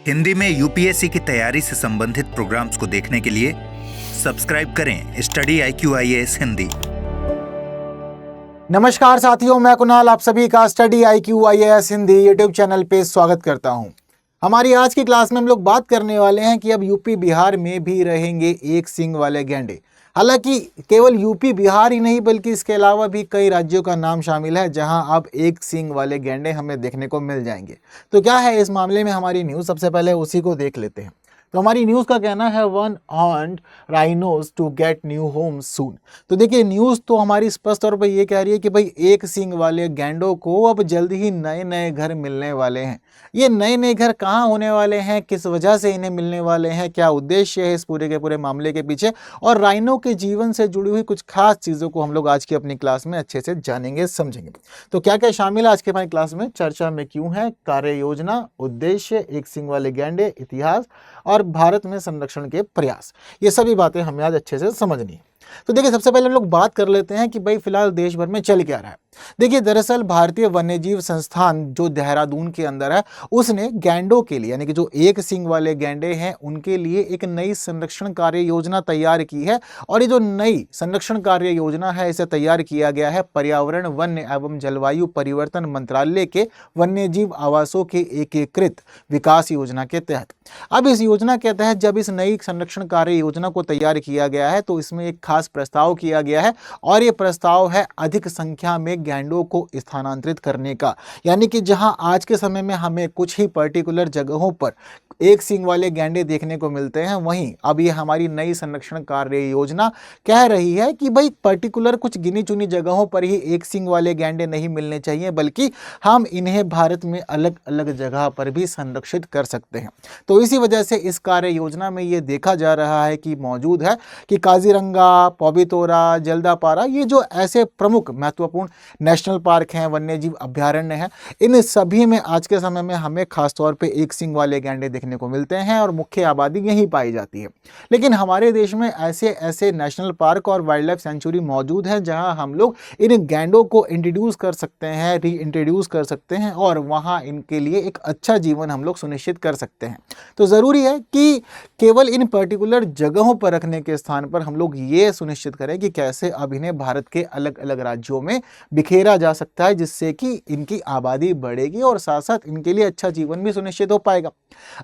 हिंदी में यूपीएससी की तैयारी से संबंधित प्रोग्राम्स को देखने के लिए सब्सक्राइब करें स्टडी IQIAS हिंदी। नमस्कार साथियों, मैं कुणाल आप सभी का study IQIAS Hindi YouTube channel पे स्वागत करता हूं। हमारी आज की क्लास में हम लोग बात करने वाले हैं कि अब यूपी बिहार में भी रहेंगे एक सींग वाले गैंडे। हालांकि केवल यूपी बिहार ही नहीं बल्कि इसके अलावा भी कई राज्यों का नाम शामिल है जहां अब एक सींग वाले गैंडे हमें देखने को मिल जाएंगे। तो क्या है इस मामले में हमारी न्यूज़, सबसे पहले उसी को देख लेते हैं। तो हमारी न्यूज़ का कहना है one horned rhinos to get new homes soon. तो देखिए न्यूज़ तो हमारी स्पष्ट तौर पर ये कह रही है कि भाई एक सींग वाले गैंडों को अब जल्दी ही नए नए घर मिलने वाले हैं। ये नए नए घर कहाँ होने वाले हैं, किस वजह से इन्हें मिलने वाले हैं, क्या उद्देश्य है इस पूरे के पूरे मामले के पीछे, और राइनो के जीवन से जुड़ी हुई कुछ खास चीज़ों को हम लोग आज की अपनी क्लास में अच्छे से जानेंगे समझेंगे। तो क्या क्या शामिल है आज के हमारी क्लास में, चर्चा में क्यों है, कार्य योजना, उद्देश्य, एक सींग वाले गैंडे, इतिहास और भारत में संरक्षण के प्रयास, ये सभी बातें हमें आज अच्छे से समझनी है। तो देखिए सबसे पहले हम लोग बात कर लेते हैं कि भाई फिलहाल देश भर में चल क्या रहा है। देखिए दरअसल भारतीय वन्यजीव संस्थान जो देहरादून के अंदर है उसने गैंडों के लिए यानी कि जो एक सींग वाले गैंडे हैं उनके लिए एक नई संरक्षण कार्य योजना तैयार की है। और ये जो नई संरक्षण कार्य योजना है इसे तैयार किया गया है पर्यावरण वन्य एवं जलवायु परिवर्तन मंत्रालय के वन्यजीव आवासों के एकीकृत विकास योजना के तहत। अब इस योजना के तहत जब इस नई संरक्षण कार्य योजना को तैयार किया गया है तो इसमें एक खास प्रस्ताव किया गया है और ये प्रस्ताव है अधिक संख्या में गैंडों को स्थानांतरित करने का। यानी कि जहां आज के समय में हमें कुछ ही पर्टिकुलर जगहों पर एक सींग वाले गैंडे देखने को मिलते हैं, वहीं अब ये हमारी नई संरक्षण कार्य योजना कह रही है कि भाई पर्टिकुलर कुछ गिनी चुनी जगहों पर ही एक सींग वाले गैंडे नहीं मिलने चाहिए बल्कि हम इन्हें भारत में अलग अलग जगह पर भी संरक्षित कर सकते हैं। तो इसी वजह से इस कार्य योजना में ये देखा जा रहा है कि मौजूद है कि काजीरंगा, पौबीतोरा, जल्दापारा, ये जो ऐसे प्रमुख महत्वपूर्ण नेशनल पार्क हैं, वन्यजीव अभ्यारण्य हैं, इन सभी में आज के समय में हमें खासतौर पे एक सींग वाले गैंडे देखने को मिलते हैं और मुख्य आबादी यहीं पाई जाती है। लेकिन हमारे देश में ऐसे ऐसे नेशनल पार्क और वाइल्ड लाइफ सेंचुरी मौजूद हैं जहां हम लोग इन गैंडों को इंट्रोड्यूस कर सकते हैं, री इंट्रोड्यूस कर सकते हैं और वहां इनके लिए एक अच्छा जीवन हम लोग सुनिश्चित कर सकते हैं। तो ज़रूरी है कि केवल इन पर्टिकुलर जगहों पर रखने के स्थान पर हम लोग ये सुनिश्चित करें कि कैसे अब इन्हें भारत के अलग अलग राज्यों में बिखेरा जा सकता है जिससे कि इनकी आबादी बढ़ेगी और साथ साथ इनके लिए अच्छा जीवन भी सुनिश्चित हो पाएगा।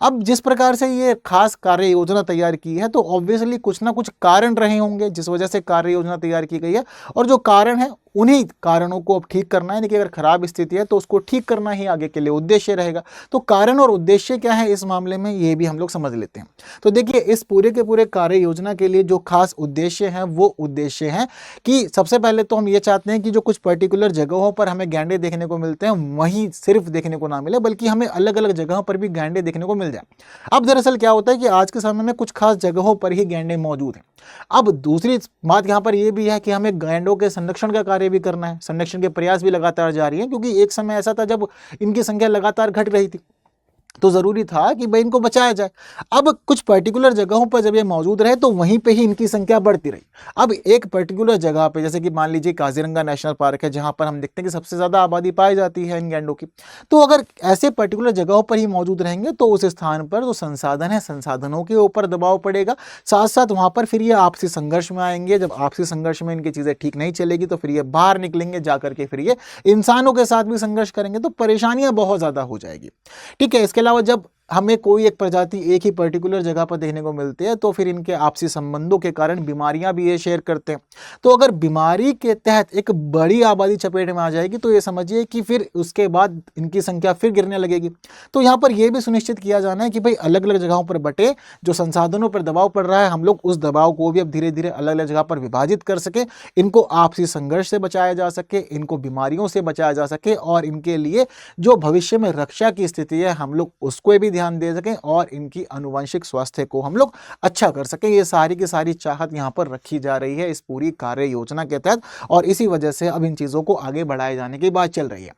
अब जिस प्रकार से ये खास कार्य योजना तैयार की है तो ऑब्वियसली कुछ ना कुछ कारण रहे होंगे जिस वजह से कार्य योजना तैयार की गई है और जो कारण है उन्हीं कारणों को अब ठीक करना है। यानी कि अगर खराब स्थिति है तो उसको ठीक करना ही आगे के लिए उद्देश्य रहेगा। तो कारण और उद्देश्य क्या है इस मामले में ये भी हम लोग समझ लेते हैं। तो देखिए इस पूरे के पूरे कार्य योजना के लिए जो खास उद्देश्य है वो उद्देश्य है कि सबसे पहले तो हम ये चाहते हैं कि जो कुछ पर्टिकुलर जगहों पर हमें गैंडे देखने को मिलते हैं वहीं सिर्फ देखने को ना मिले बल्कि हमें अलग अलग जगहों पर भी गैंडे देखने को मिल जाए। अब दरअसल क्या होता है कि आज के समय में कुछ खास जगहों पर ही गैंडे मौजूद हैं। अब दूसरी बात यहाँ पर यह भी है कि हमें गैंडों के संरक्षण का कार्य भी करना है। संरक्षण के प्रयास भी लगातार जारी हैं क्योंकि एक समय ऐसा था जब इनकी संख्या लगातार घट रही थी तो ज़रूरी था कि भाई इनको बचाया जाए। अब कुछ पर्टिकुलर जगहों पर जब ये मौजूद रहे तो वहीं पे ही इनकी संख्या बढ़ती रही। अब एक पर्टिकुलर जगह पे जैसे कि मान लीजिए काजीरंगा नेशनल पार्क है जहां पर हम देखते हैं कि सबसे ज़्यादा आबादी पाई जाती है इन गैंडों की। तो अगर ऐसे पर्टिकुलर जगहों पर ही मौजूद रहेंगे तो उस स्थान पर जो संसाधन है संसाधनों के ऊपर दबाव पड़ेगा, साथ साथ वहाँ पर फिर ये आपसी संघर्ष में आएंगे। जब आपसी संघर्ष में इनकी चीज़ें ठीक नहीं चलेगी तो फिर ये बाहर निकलेंगे, जा करके फिर ये इंसानों के साथ भी संघर्ष करेंगे तो परेशानियाँ बहुत ज़्यादा हो जाएगी। ठीक है, इसके अलावा जब हमें कोई एक प्रजाति एक ही पर्टिकुलर जगह पर देखने को मिलती है तो फिर इनके आपसी संबंधों के कारण बीमारियां भी ये शेयर करते हैं। तो अगर बीमारी के तहत एक बड़ी आबादी चपेट में आ जाएगी तो ये समझिए कि फिर उसके बाद इनकी संख्या फिर गिरने लगेगी। तो यहाँ पर यह भी सुनिश्चित किया जाना है कि भाई अलग अलग जगहों पर बटे जो संसाधनों पर दबाव पड़ रहा है हम लोग उस दबाव को भी अब धीरे धीरे अलग अलग जगह पर विभाजित कर सके, इनको आपसी संघर्ष से बचाया जा सके, इनको बीमारियों से बचाया जा सके और इनके लिए जो भविष्य में रक्षा की स्थिति है हम लोग उसको भी ध्यान दे सकें और इनकी आनुवंशिक स्वास्थ्य को हम लोग अच्छा कर सकें। ये सारी की सारी चाहत यहाँ पर रखी जा रही है इस पूरी कार्य योजना के तहत और इसी वजह से अब इन चीज़ों को आगे बढ़ाए जाने की बात चल रही है।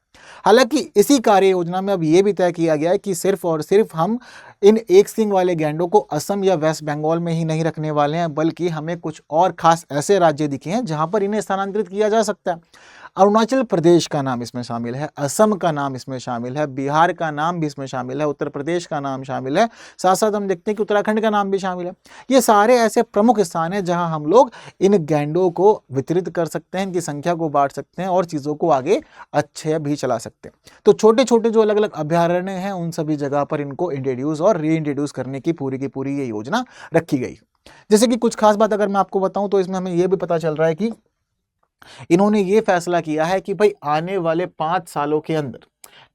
हालांकि इसी कार्य योजना में अब यह भी तय किया गया है कि सिर्फ और सिर्फ हम इन एक सींग वाले गैंडों को असम या वेस्ट बंगाल में ही नहीं रखने वाले हैं बल्कि हमें कुछ और खास ऐसे राज्य दिखे हैं जहां पर इन्हें स्थानांतरित किया जा सकता है। अरुणाचल प्रदेश का नाम इसमें शामिल है, असम का नाम इसमें शामिल है, बिहार का नाम भी इसमें शामिल है, उत्तर प्रदेश का नाम शामिल है, साथ साथ हम देखते हैं कि उत्तराखंड का नाम भी शामिल है। ये सारे ऐसे प्रमुख स्थान हैं जहां हम लोग इन गैंडों को वितरित कर सकते हैं, इनकी संख्या को बांट सकते हैं और चीज़ों को आगे अच्छे भी चला सकते हैं। तो छोटे छोटे जो अलग अलग अभ्यारण्य हैं उन सभी जगह पर इनको इंट्रोड्यूस और री इंट्रोड्यूस करने की पूरी ये योजना रखी गई। जैसे कि कुछ खास बात अगर मैं आपको बताऊं तो इसमें हमें यह भी पता चल रहा है कि इन्होंने ये फैसला किया है कि भाई आने वाले 5 सालों के अंदर,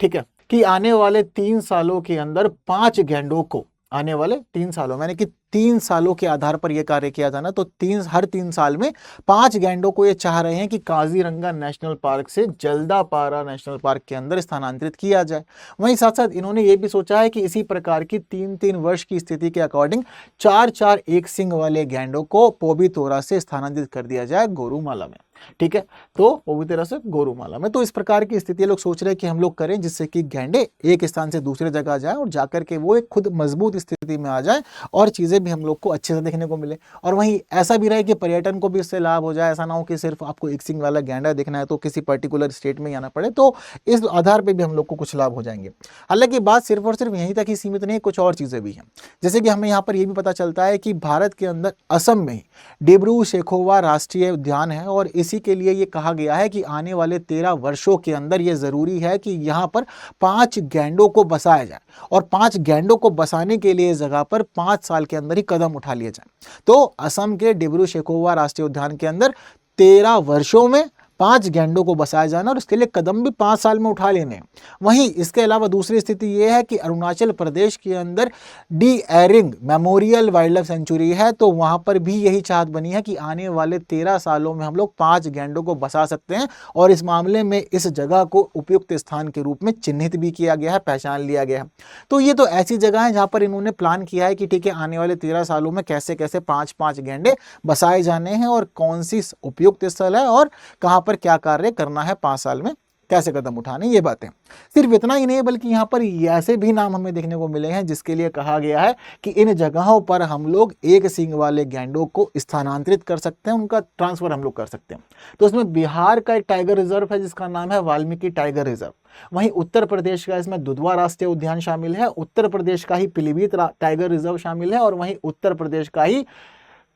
ठीक है, कि आने वाले 3 सालों के अंदर 5 गैंडों को, आने वाले 3 सालों यानी कि 3 सालों के आधार पर यह कार्य किया जाना, तो हर 3 साल में 5 गैंडों को ये चाह रहे हैं कि काजीरंगा नेशनल पार्क से जल्दापारा नेशनल पार्क के अंदर स्थानांतरित किया जाए। वहीं साथ साथ इन्होंने ये भी सोचा है कि इसी प्रकार की 3-3 वर्ष की स्थिति के अकॉर्डिंग 4-4 एक सिंग वाले गैंडों को पोबितोरा से स्थानांतरित कर दिया जाए गोरुमाला में, ठीक है, तो पोबितोरा से गोरुमाला में। तो इस प्रकार की स्थिति लोग सोच रहे हैं कि हम लोग करें जिससे कि गैंडे एक स्थान से दूसरे जगह जाए और जाकर के वो एक खुद मजबूत स्थिति में आ जाए और चीजें भी हम लोग को अच्छे से देखने को मिले। और वहीं ऐसा भी रहे कि पर्यटन को भी इससे लाभ हो जाए, ऐसा ना हो कि सिर्फ आपको एक सिंग वाला गैंडा देखना है तो किसी पर्टिकुलर स्टेट में आना पड़े, तो इस आधार पर भी हम लोग को कुछ लाभ हो जाएंगे। हालांकि बात सिर्फ और सिर्फ यहीं तक ही सीमित नहीं, कुछ और चीजें भी हैं। जैसे कि हमें यहाँ पर यह भी पता चलता है कि भारत के अंदर असम में डिब्रू शेखोवा राष्ट्रीय उद्यान है और इसी के लिए ये कहा गया है कि आने वाले 13 वर्षों के अंदर यह जरूरी है कि यहाँ पर 5 गैंडों को बसाया जाए और 5 गैंडों को बसाने के लिए इस जगह पर 5 साल के अंदर ही कदम उठा लिए जाए। तो असम के डिब्रू शेखोवा राष्ट्रीय उद्यान के अंदर 13 वर्षों में 5 गैंडों को बसाया जाना और इसके लिए कदम भी 5 साल में उठा लेने। वहीं इसके अलावा दूसरी स्थिति यह है कि अरुणाचल प्रदेश के अंदर D Ering memorial wildlife sanctuary है, तो वहां पर भी यही चाहत बनी है कि आने वाले 13 सालों में हम लोग 5 गैंडों को बसा सकते हैं और इस मामले में इस जगह को उपयुक्त स्थान के रूप में चिन्हित भी किया गया है, पहचान लिया गया है। तो ये तो ऐसी जगह है जहां पर इन्होंने प्लान किया है कि ठीक है, आने वाले 13 सालों में कैसे कैसे 5-5 गैंडे बसाए जाने हैं और कौन सी उपयुक्त स्थल है और कहां पर क्या कार्य करना है 5 साल में, कैसे कदम उठाने, ये बातें। सिर्फ इतना ही नहीं बल्कि यहाँ पर ऐसे भी नाम हमें देखने को मिले हैं जिसके लिए कहा गया है कि इन जगहों पर हम लोग एक सींग वाले गैंडों को स्थानांतरित कर सकते हैं, उनका ट्रांसफर हम लोग कर सकते हैं। तो इसमें बिहार का एक टाइगर रिजर्व है जिसका नाम है वाल्मीकि टाइगर रिजर्व। वहीं उत्तर प्रदेश का इसमें दुधवा राष्ट्रीय उद्यान शामिल है, उत्तर प्रदेश का ही पीलीभीत टाइगर रिजर्व शामिल है और वहीं उत्तर प्रदेश का ही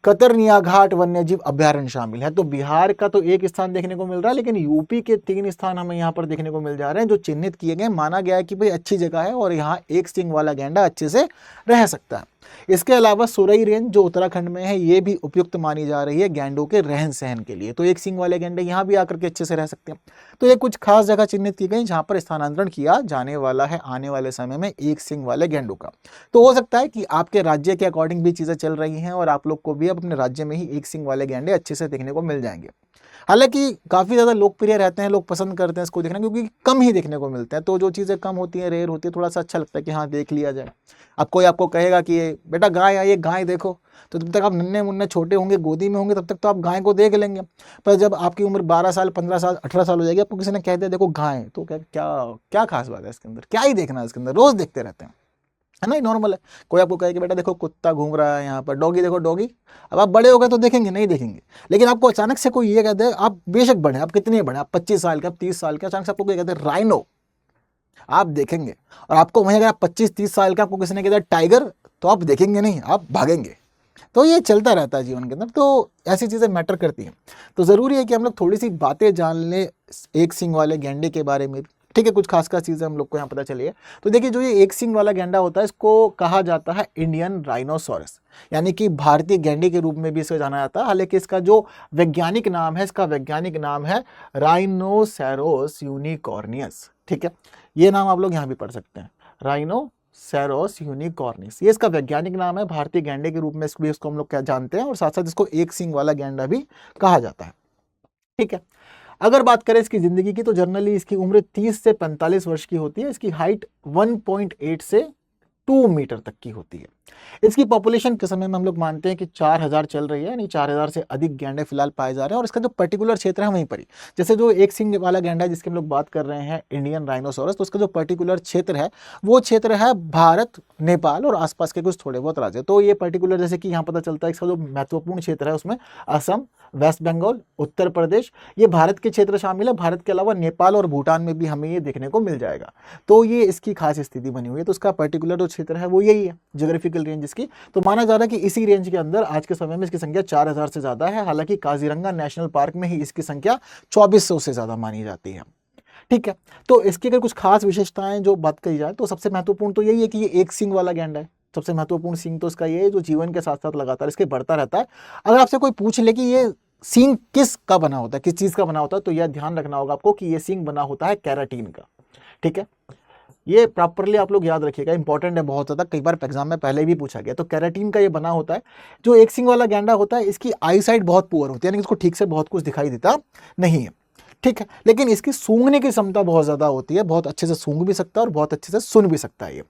कतरनिया घाट वन्यजीव अभ्यारण्य शामिल है। तो बिहार का तो एक स्थान देखने को मिल रहा है, लेकिन यूपी के 3 स्थान हमें यहाँ पर देखने को मिल जा रहे हैं जो चिन्हित किए गए, माना गया है कि भाई अच्छी जगह है और यहाँ एक सिंग वाला गैंडा अच्छे से रह सकता है। इसके अलावा सुरई रेंज जो उत्तराखंड में है ये भी उपयुक्त मानी जा रही है गैंडों के रहन सहन के लिए, तो एक सिंग वाले गैंडे यहाँ भी आकर के अच्छे से रह सकते हैं। तो ये कुछ खास जगह चिन्हित की गई जहाँ पर स्थानांतरण किया जाने वाला है आने वाले समय में एक सिंग वाले गैंडों का। तो हो सकता है कि आपके राज्य के अकॉर्डिंग भी चीजें चल रही हैं और आप लोग को भी अब अपने राज्य में ही एक सिंग वाले गैंडे अच्छे से देखने को मिल जाएंगे। हालांकि काफ़ी ज़्यादा लोकप्रिय रहते हैं, लोग पसंद करते हैं इसको देखना क्योंकि कम ही देखने को मिलते हैं। तो जो चीज़ें कम होती हैं, रेयर होती है, थोड़ा सा अच्छा लगता है कि हाँ देख लिया जाए। अब कोई आपको कहेगा कि ये बेटा गाय आई, ये गाय देखो, तो जब तक आप नन्हे मुन्ने छोटे होंगे, गोदी में होंगे, तब तक तो आप गाय को देख लेंगे। पर जब आपकी उम्र 12 साल, 15 साल, 18 साल हो जाएगी, आपको किसी ने कह दिया देखो गाय, तो क्या क्या क्या खास बात है इसके अंदर, क्या ही देखना है इसके अंदर, रोज़ देखते रहते हैं, है ना, नॉर्मल है। कोई आपको कहे कि बेटा देखो कुत्ता घूम रहा है यहाँ पर, डॉगी देखो डॉगी, अब आप बड़े हो गए तो देखेंगे नहीं देखेंगे। लेकिन आपको अचानक से कोई ये कहते हैं, आप बेशक बढ़े, आप कितने बढ़े, आप 25 साल के, आप 30 साल के, अचानक से आपको कोई कहते हैं राइनो, आप देखेंगे। और आपको वहीं अगर आप 25-30 साल का आपको किसी ने कहता है टाइगर, तो आप देखेंगे नहीं, आप भागेंगे। तो ये चलता रहता है जीवन के अंदर, तो ऐसी चीज़ें मैटर करती हैं। तो ज़रूरी है कि हम लोग थोड़ी सी बातें जान लें एक सिंग वाले गैंडे के बारे में, ठीक है, कुछ खास चीज़ें हम लोग को यहाँ पता चली है। तो देखिए, जो ये एक सिंग वाला गैंडा होता है इसको कहा जाता है इंडियन राइनोसोरस, यानी कि भारतीय गैंडे के रूप में भी इसे जाना जाता है। हालांकि इसका जो वैज्ञानिक नाम है, इसका वैज्ञानिक नाम है राइनोसेरोस यूनिकॉर्नियस, ठीक है, ये नाम आप लोग यहाँ भी पढ़ सकते हैं, राइनोसेरोस यूनिकॉर्नियस, ये इसका वैज्ञानिक नाम है। भारतीय गैंडे के रूप में इसको हम लोग क्या जानते हैं और साथ साथ इसको एक सिंग वाला गैंडा भी कहा जाता है, ठीक है। अगर बात करें इसकी ज़िंदगी की, तो जनरली इसकी उम्र 30 से 45 वर्ष की होती है। इसकी हाइट 1.8 से 2 मीटर तक की होती है। इसकी पॉपुलेशन के समय में हम लोग मानते हैं कि 4000 चल रही है, यानी 4000 से अधिक गैंडे फिलहाल पाए जा रहे हैं। और इसका जो पर्टिकुलर क्षेत्र है वहीं पर ही, जैसे जो एक सिंग वाला गैंडा है जिसकी हम लोग बात कर रहे हैं इंडियन राइनोसोरस, तो उसका जो पर्टिकुलर क्षेत्र है वो क्षेत्र है भारत, नेपाल और आसपास के कुछ थोड़े बहुत राज्य। तो ये पर्टिकुलर जैसे कि यहाँ पता चलता है इसका जो महत्वपूर्ण क्षेत्र है उसमें असम, वेस्ट बंगाल, उत्तर प्रदेश, ये भारत के क्षेत्र शामिल है। भारत के अलावा नेपाल और भूटान में भी हमें ये देखने को मिल जाएगा। तो ये इसकी खास स्थिति बनी हुई है। तो उसका पर्टिकुलर जो क्षेत्र है वो यही है, ज्योग्राफिकल रेंज इसकी। तो माना जा रहा है कि इसी रेंज के अंदर आज के समय में इसकी संख्या 4000 से ज्यादा है। हालांकि काजीरंगा नेशनल पार्क में ही इसकी संख्या 2400 से ज्यादा मानी जाती है। ठीक है, तो इसकी अगर कुछ खास विशेषताएं जो बात कही जाए तो सबसे महत्वपूर्ण तो यही है कि ये एक सींग वाला गैंडा है। सबसे महत्वपूर्ण सींग तो इसका ये है जो जीवन के साथ साथ लगातार इसके बढ़ता रहता है। अगर आपसे कोई पूछ ले कि ये सींग किस का बना होता है, किस चीज का बना होता है, तो यह ध्यान रखना होगा आपको कि ये सींग बना होता है केराटिन का। ठीक है, ये प्रॉपरली आप लोग याद रखिएगा, इंपॉर्टेंट है बहुत ज़्यादा, कई बार एग्जाम में पहले भी पूछा गया। तो केराटिन का ये बना होता है। जो एक सींग वाला गैंडा होता है इसकी आई साइट बहुत पुअर होती है, यानी इसको ठीक से बहुत कुछ दिखाई देता नहीं है। ठीक है, लेकिन इसकी सूंघने की क्षमता बहुत ज़्यादा होती है, बहुत अच्छे से सूंघ भी सकता है और बहुत अच्छे से सुन भी सकता है ये।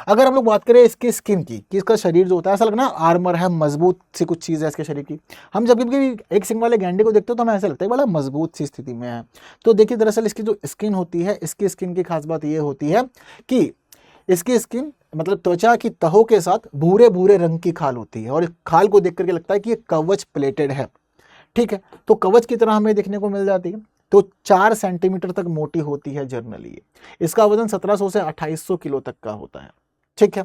अगर हम लोग बात करें इसकी स्किन की, कि इसका शरीर जो होता है ऐसा लगना आर्मर है, मजबूत सी कुछ चीज़ है इसके शरीर की। हम जब भी एक सिंग वाले गैंडे को देखते हो तो हमें ऐसा लगता है बड़ा मजबूत सी स्थिति में है। तो देखिए दरअसल इसकी जो स्किन होती है, इसकी स्किन की खास बात ये होती है कि इसकी स्किन मतलब त्वचा की तहों के साथ भूरे भूरे रंग की खाल होती है, और इस खाल को देख करके लगता है कि ये कवच प्लेटेड है। ठीक है, तो कवच की तरह हमें देखने को मिल जाती है। तो 4 सेंटीमीटर तक मोटी होती है जनरली। इसका वजन 1700 से 2800 किलो तक का होता है। ठीक है,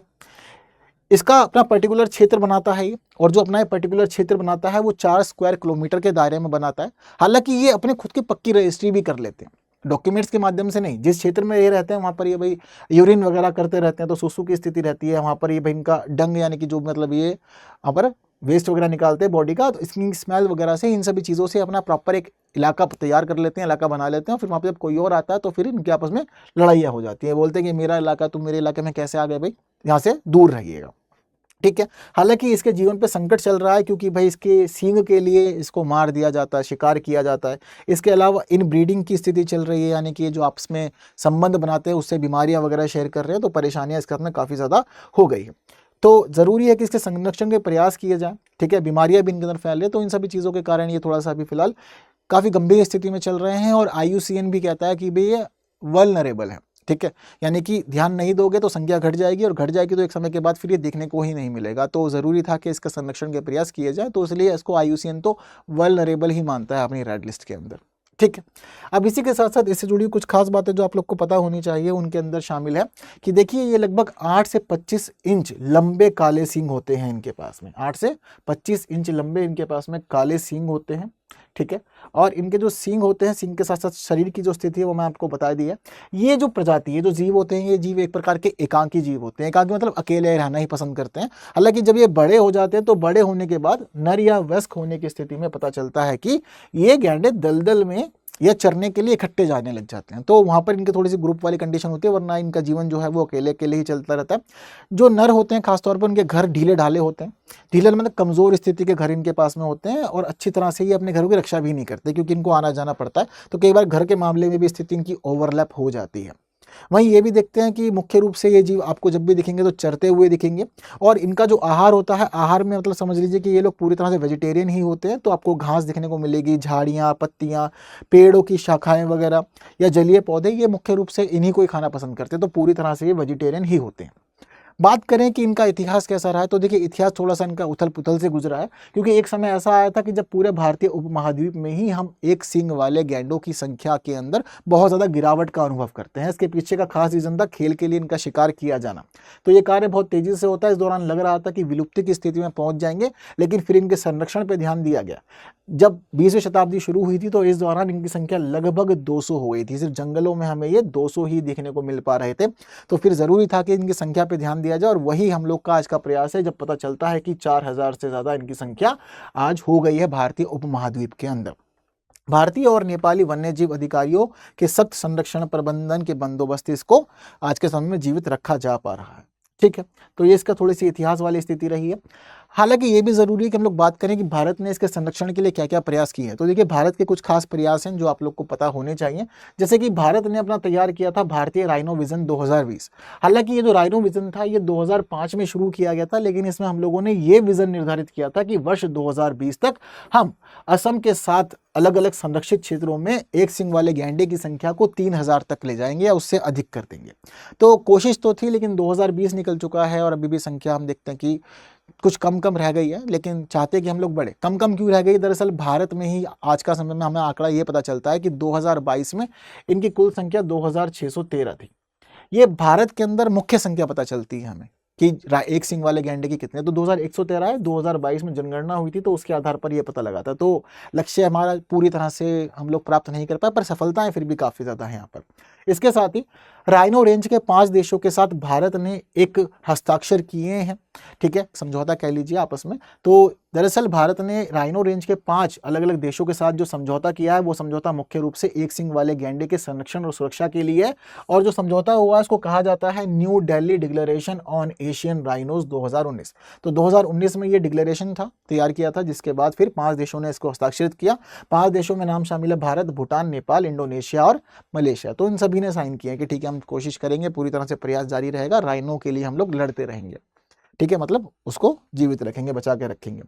इसका अपना पर्टिकुलर क्षेत्र बनाता है ये, और जो अपना पर्टिकुलर क्षेत्र बनाता है वो 4 स्क्वायर किलोमीटर के दायरे में बनाता है। हालांकि ये अपने खुद की पक्की रजिस्ट्री भी कर लेते हैं, डॉक्यूमेंट्स के माध्यम से नहीं। जिस क्षेत्र में ये रहते हैं वहाँ पर ये भाई यूरिन वगैरह करते रहते हैं, तो सुसु की स्थिति रहती है वहाँ पर, ये भाई इनका डंग यानी कि जो मतलब ये वहाँ पर वेस्ट वगैरह निकालते हैं बॉडी का, तो इसकी स्मेल वगैरह से, इन सभी चीज़ों से अपना प्रॉपर एक इलाका तैयार कर लेते हैं, इलाका बना लेते हैं। फिर वहाँ पे जब कोई और आता है तो फिर इनके आपस में लड़ाइयाँ हो जाती है, बोलते हैं कि मेरा इलाका, तुम मेरे इलाके में कैसे आ गए भाई, यहाँ से दूर रहिएगा। ठीक है, हालांकि इसके जीवन पे संकट चल रहा है क्योंकि भाई इसके सींग के लिए इसको मार दिया जाता है, शिकार किया जाता है। इसके अलावा इन ब्रीडिंग की स्थिति चल रही है, यानी कि जो आपस में संबंध बनाते हैं उससे बीमारियां वगैरह शेयर कर रहे हैं, तो परेशानियां इसके में काफ़ी ज़्यादा हो गई है। तो ज़रूरी है कि इसके संरक्षण के प्रयास किए जाएँ। ठीक है, बीमारियां भी इनके अंदर फैल रही है, तो इन सभी चीज़ों के कारण ये थोड़ा सा अभी फिलहाल काफ़ी गंभीर स्थिति में चल रहे हैं। और IUCN भी कहता है कि भाई ये वल्नरेबल है। ठीक है, यानी कि ध्यान नहीं दोगे तो संख्या घट जाएगी, और घट जाएगी तो एक समय के बाद फिर ये देखने को ही नहीं मिलेगा। तो ज़रूरी था कि इसका संरक्षण के प्रयास किए जाए, तो इसलिए इसको IUCN तो वल्नरेबल ही मानता है अपनी रेड लिस्ट के अंदर। ठीक है, अब इसी के साथ साथ इससे जुड़ी कुछ खास बातें जो आप लोग को पता होनी चाहिए उनके अंदर शामिल है कि देखिए ये लगभग 8 से 25 इंच लंबे काले सींग होते हैं इनके पास में। 8 से 25 इंच लंबे इनके पास में काले सींग होते हैं। ठीक है, और इनके जो सींग होते हैं, सींग के साथ साथ शरीर की जो स्थिति है वो मैं आपको बता दी है। ये जो प्रजाति, ये जो जीव होते हैं, ये जीव एक प्रकार के एकांकी जीव होते हैं। एकांकी मतलब अकेले रहना ही पसंद करते हैं। हालांकि जब ये बड़े हो जाते हैं तो बड़े होने के बाद नर या वयस्क होने की स्थिति में पता चलता है कि ये गैंडे दलदल में या चरने के लिए इकट्ठे जाने लग जाते हैं। तो वहाँ पर इनके थोड़ी सी ग्रुप वाली कंडीशन होती है, वरना इनका जीवन जो है वो अकेले अकेले ही चलता रहता है। जो नर होते हैं खासतौर पर उनके घर ढीले ढाले होते हैं। ढीले मतलब कमज़ोर स्थिति के घर इनके पास में होते हैं, और अच्छी तरह से ये अपने घरों की रक्षा भी नहीं करते क्योंकि इनको आना जाना पड़ता है। तो कई बार घर के मामले में भी स्थिति इनकी ओवरलैप हो जाती है। वहीं ये भी देखते हैं कि मुख्य रूप से ये जीव आपको जब भी दिखेंगे तो चरते हुए दिखेंगे, और इनका जो आहार होता है, आहार में मतलब समझ लीजिए कि ये लोग पूरी तरह से वेजिटेरियन ही होते हैं। तो आपको घास दिखने को मिलेगी, झाड़ियाँ, पत्तियाँ, पेड़ों की शाखाएं वगैरह या जलीय पौधे, ये मुख्य रूप से इन्हीं को ही खाना पसंद करते हैं। तो पूरी तरह से ये वेजिटेरियन ही होते हैं। बात करें कि इनका इतिहास कैसा रहा है, तो देखिए इतिहास थोड़ा सा इनका उथल पुथल से गुजरा है, क्योंकि एक समय ऐसा आया था कि जब पूरे भारतीय उपमहाद्वीप में ही हम एक सींग वाले गैंडों की संख्या के अंदर बहुत ज़्यादा गिरावट का अनुभव करते हैं। इसके पीछे का खास रीज़न था खेल के लिए इनका शिकार किया जाना। तो ये कार्य बहुत तेज़ी से होता है। इस दौरान लग रहा था कि विलुप्ति की स्थिति में पहुँच जाएंगे, लेकिन फिर इनके संरक्षण पर ध्यान दिया गया। जब 20वीं शताब्दी शुरू हुई थी तो इस दौरान इनकी संख्या लगभग 200 हो गई थी। सिर्फ जंगलों में हमें ये 200 ही देखने को मिल पा रहे थे। तो फिर ज़रूरी था कि इनकी संख्या पे ध्यान दिया जाए, और वही हम लोग का आज का प्रयास है। जब पता चलता है कि 4000 से ज़्यादा इनकी संख्या आज हो गई है भारतीय उपमहाद्वीप के अंदर। भारतीय और नेपाली वन्यजीव अधिकारियों के सख्त संरक्षण प्रबंधन के बंदोबस्त इसको आज के समय में जीवित रखा जा पा रहा है। ठीक है, तो ये इसका थोड़ी सी इतिहास वाली स्थिति रही है। हालांकि ये भी ज़रूरी है कि हम लोग बात करें कि भारत ने इसके संरक्षण के लिए क्या क्या प्रयास किए हैं। तो देखिए, भारत के कुछ खास प्रयास हैं जो आप लोग को पता होने चाहिए। जैसे कि भारत ने अपना तैयार किया था भारतीय राइनो विजन 2020। हालांकि ये जो राइनो विजन था ये 2005 में शुरू किया गया था, लेकिन इसमें हम लोगों ने ये विजन निर्धारित किया था कि वर्ष 2020 तक हम असम के 7 अलग अलग संरक्षित क्षेत्रों में एक सींग वाले गैंडे की संख्या को 3000 तक ले जाएंगे या उससे अधिक कर देंगे। तो कोशिश तो थी, लेकिन 2020 निकल चुका है और अभी भी संख्या हम देखते हैं कि कुछ कम कम रह गई है, लेकिन चाहते कि हम लोग बढ़े। कम कम क्यों रह गई? दरअसल भारत में ही आज का समय में हमें आंकड़ा ये पता चलता है कि 2022 में इनकी कुल संख्या 2613 थी। ये भारत के अंदर मुख्य संख्या पता चलती है हमें कि एक सींग वाले गैंडे की कितने, तो 2113 है। 2022 में जनगणना हुई थी तो उसके आधार पर ये पता लगा था। तो लक्ष्य हमारा पूरी तरह से हम लोग प्राप्त नहीं कर पाए, पर सफलताएं फिर भी काफ़ी ज़्यादा हैं यहाँ पर। इसके साथ ही राइनो रेंज के 5 देशों के साथ भारत ने एक हस्ताक्षर किए हैं, ठीक है, समझौता कह लीजिए आपस में। तो दरअसल भारत ने राइनो रेंज के 5 अलग अलग देशों के साथ जो समझौता किया है वो समझौता मुख्य रूप से एक सींग वाले गैंडे के संरक्षण और सुरक्षा के लिए है। और जो समझौता हुआ है उसको कहा जाता है new Delhi declaration on Asian rhinos 2019। तो 2019 में ये डिक्लेरेशन था, तैयार किया था, जिसके बाद फिर 5 देशों ने इसको हस्ताक्षरित किया। 5 देशों में नाम शामिल है भारत, भूटान, नेपाल, इंडोनेशिया और मलेशिया। तो इन सभी ने साइन किया कि ठीक है, हम कोशिश करेंगे, पूरी तरह से प्रयास जारी रहेगा, राइनो के लिए हम लोग लड़ते रहेंगे, ठीक है, मतलब उसको जीवित रखेंगे, बचा के रखेंगे।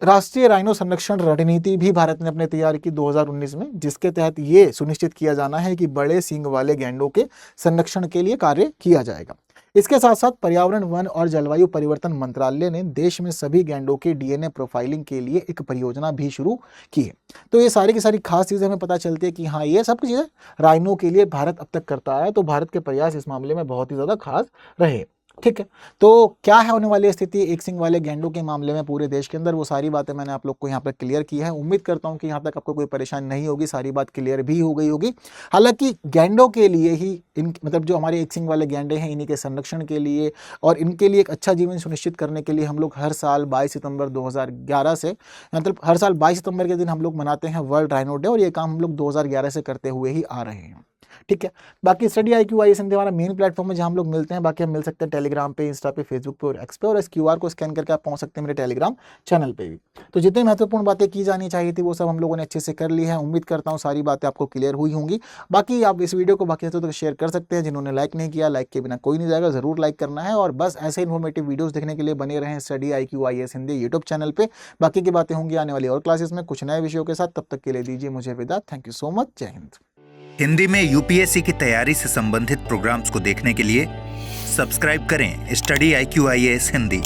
राष्ट्रीय राइनो संरक्षण रणनीति भी भारत ने अपने तैयार की 2019 में, जिसके तहत ये सुनिश्चित किया जाना है कि बड़े सींग वाले गैंडों के संरक्षण के लिए कार्य किया जाएगा। इसके साथ साथ पर्यावरण, वन और जलवायु परिवर्तन मंत्रालय ने देश में सभी गैंडों के डीएनए प्रोफाइलिंग के लिए एक परियोजना भी शुरू की है। तो ये सारी की सारी खास चीज़ें हमें पता चलती है कि हाँ, ये सब चीज़ें राइनो के लिए भारत अब तक करता है। तो भारत के प्रयास इस मामले में बहुत ही ज़्यादा खास रहे, ठीक है। तो क्या है होने वाली स्थिति एक सींग वाले गैंडों के मामले में पूरे देश के अंदर, वो सारी बातें मैंने आप लोग को यहाँ पर क्लियर की है। उम्मीद करता हूँ कि यहाँ तक आपको कोई परेशानी नहीं होगी, सारी बात क्लियर भी हो गई होगी। हालांकि गैंडों के लिए ही मतलब जो हमारे एक सींग वाले गैंडे हैं, इन्हीं के संरक्षण के लिए और इनके लिए एक अच्छा जीवन सुनिश्चित करने के लिए हम लोग हर साल 22 सितंबर 2011 से, मतलब हर साल 22 सितंबर के दिन हम लोग मनाते हैं वर्ल्ड राइनो डे, और ये काम हम लोग 2011 से करते हुए ही आ रहे हैं, ठीक है। बाकी स्टडी IQ IAS हिंदी हमारा मेन प्लेटफॉर्म है जहां हम लोग मिलते हैं। बाकी हम मिल सकते हैं टेलीग्राम पे, इंस्टा पे, फेसबुक पे और एक्स पे, और इस QR को स्कैन करके आप पहुंच सकते हैं मेरे टेलीग्राम चैनल पे भी। तो जितनी महत्वपूर्ण बातें की जानी चाहिए थी वो सब हम लोगों ने अच्छे से कर ली है। उम्मीद करता हूँ सारी बातें आपको क्लियर हुई होंगी। बाकी आप इस वीडियो को बाकी तक शेयर कर सकते हैं। जिन्होंने लाइक नहीं किया, लाइक के बिना कोई नहीं जाएगा, जरूर लाइक करना है। और बस ऐसे इन्फॉर्मेटिव वीडियोस देखने के लिए बने रहें study IQ IAS Hindi YouTube channel पे। बाकी की बातें होंगी आने वाली और क्लासेस में कुछ नए विषयों के साथ। तब तक के लिए दीजिए मुझे विदा। Thank you so much. जय हिंद। हिंदी में UPSC की तैयारी से संबंधित प्रोग्राम्स को देखने के लिए सब्सक्राइब करें स्टडी IQ IAS हिंदी।